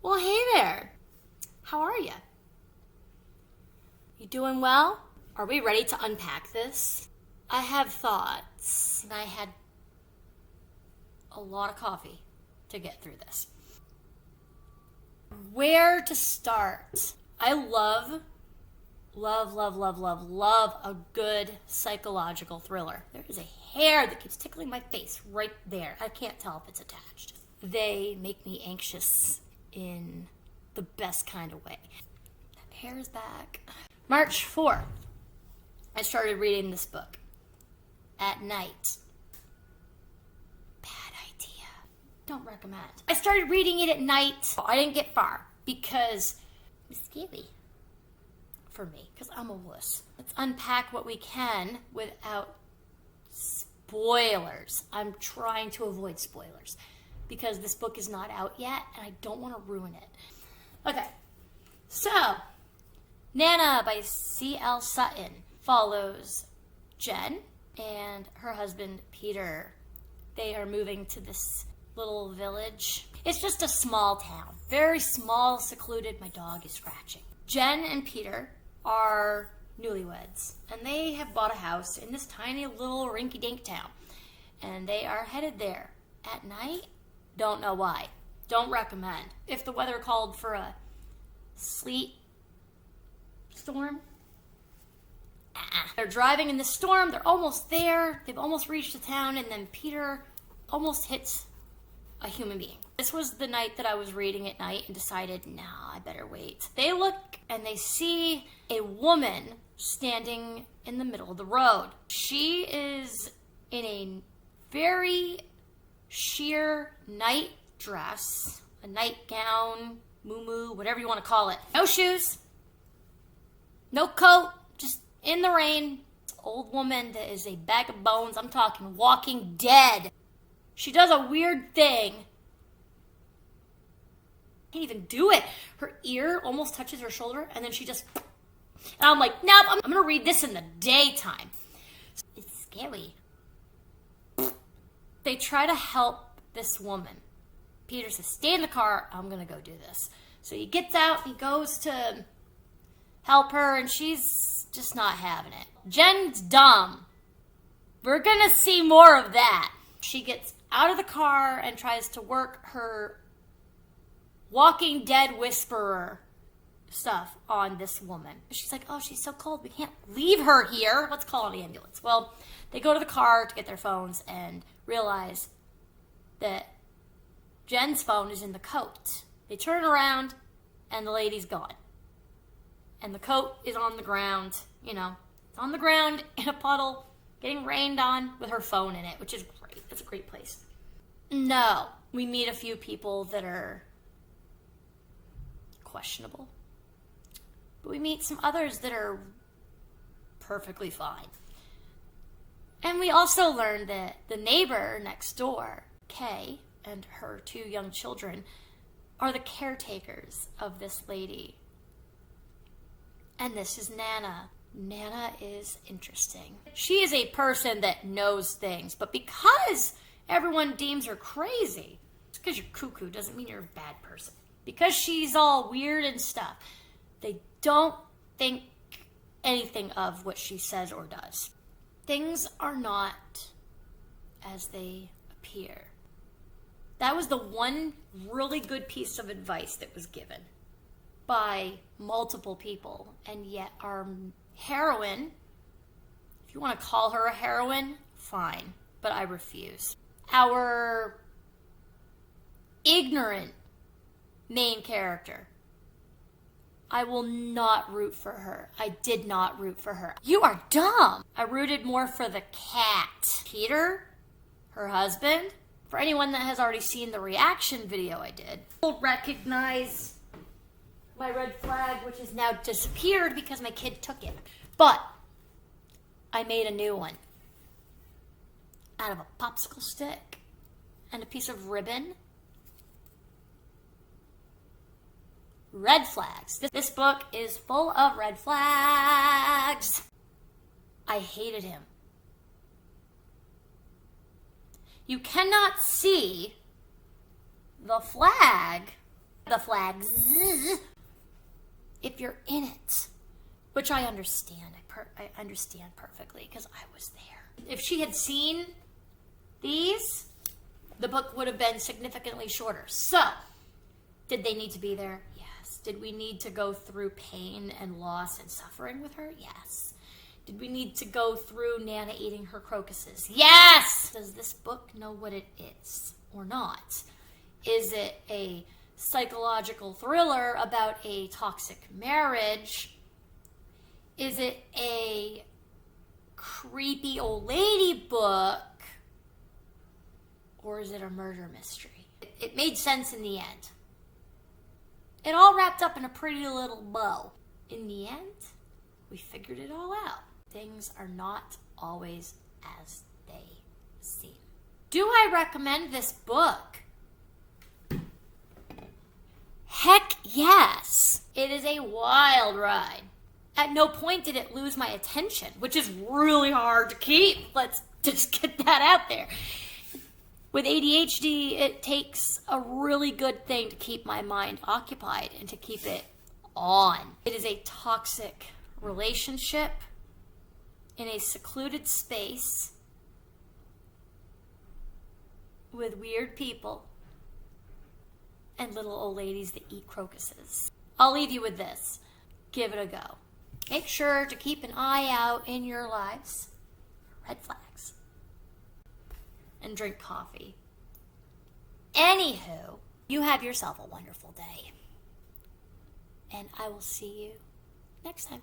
Well, hey there. How are you? You doing well? Are we ready to unpack this? I have thoughts, and I had a lot of coffee to get through this. Where to start? I love a good psychological thriller. There is a hair that keeps tickling my face right there. I can't tell if it's attached. They make me anxious in the best kind of way. That hair is back. March 4th, I started reading this book at night. Bad idea. Don't recommend. I started reading it at night. I didn't get far because it's scary for me because I'm a wuss. Let's unpack what we can without spoilers. I'm trying to avoid spoilers because this book is not out yet and I don't want to ruin it. Okay, so Nana by C.L. Sutton follows Jen and her husband Peter. They are moving to this little village. It's just a small town, very small, secluded. My dog is scratching. Jen and Peter are newlyweds, and they have bought a house in this tiny little rinky-dink town, and they are headed there at night. Don't know why. Don't recommend. If the weather called for a sleet storm, they're driving in the storm. They're almost there. They've almost reached the town, and then Peter almost hits a human being. This was the night that I was reading at night and decided, nah, I better wait. They look and they see a woman standing in the middle of the road. She is in a very sheer night dress, a nightgown, muumuu, whatever you want to call it. No shoes, no coat, just in the rain. This old woman that is a bag of bones. I'm talking Walking Dead. She does a weird thing. Can't even do it. Her ear almost touches her shoulder, and then she just... And I'm like, nope, I'm going to read this in the daytime. It's scary. They try to help this woman. Peter says, stay in the car. I'm going to go do this. So he gets out. He goes to help her, and she's just not having it. Jen's dumb. We're going to see more of that. She gets out of the car and tries to work her Walking Dead whisperer stuff on this woman. She's like, oh, she's so cold. We can't leave her here. Let's call an ambulance. Well, they go to the car to get their phones and realize that Jen's phone is in the coat. They turn around and the lady's gone. And the coat is on the ground, it's on the ground in a puddle, getting rained on with her phone in it, which is great. It's a great place. No, we meet a few people that are questionable. But we meet some others that are perfectly fine. And we also learn that the neighbor next door, Kay, and her 2 young children are the caretakers of this lady. And this is Nana. Nana is interesting. She is a person that knows things, but because everyone deems her crazy, just because you're cuckoo doesn't mean you're a bad person. Because she's all weird and stuff, they don't think anything of what she says or does. Things are not as they appear. That was the one really good piece of advice that was given by multiple people, and yet our heroine, if you want to call her a heroine, fine, but I refuse. Our ignorant main character, I will not root for her. I did not root for her. You are dumb. I rooted more for the cat. Peter, her husband. For anyone that has already seen the reaction video I did, will recognize my red flag, which has now disappeared because my kid took it. But I made a new one out of a popsicle stick and a piece of ribbon. Red flags. This book is full of red flags. I hated him. You cannot see the flag the flags. If you're in it, which I understand. I understand perfectly because I was there. If she had seen these, the book would have been significantly shorter. So, did they need to be there? Yes. Did we need to go through pain and loss and suffering with her? Yes. Did we need to go through Nana eating her crocuses? Yes! Does this book know what it is or not? Is it a psychological thriller about a toxic marriage? Is it a creepy old lady book? Or is it a murder mystery? It made sense in the end. It all wrapped up in a pretty little bow. In the end, we figured it all out. Things are not always as they seem. Do I recommend this book? Heck yes! It is a wild ride. At no point did it lose my attention, which is really hard to keep. Let's just get that out there. With ADHD, it takes a really good thing to keep my mind occupied and to keep it on. It is a toxic relationship in a secluded space with weird people and little old ladies that eat crocuses. I'll leave you with this. Give it a go. Make sure to keep an eye out in your lives for red flags. And drink coffee. Anywho, you have yourself a wonderful day. And I will see you next time.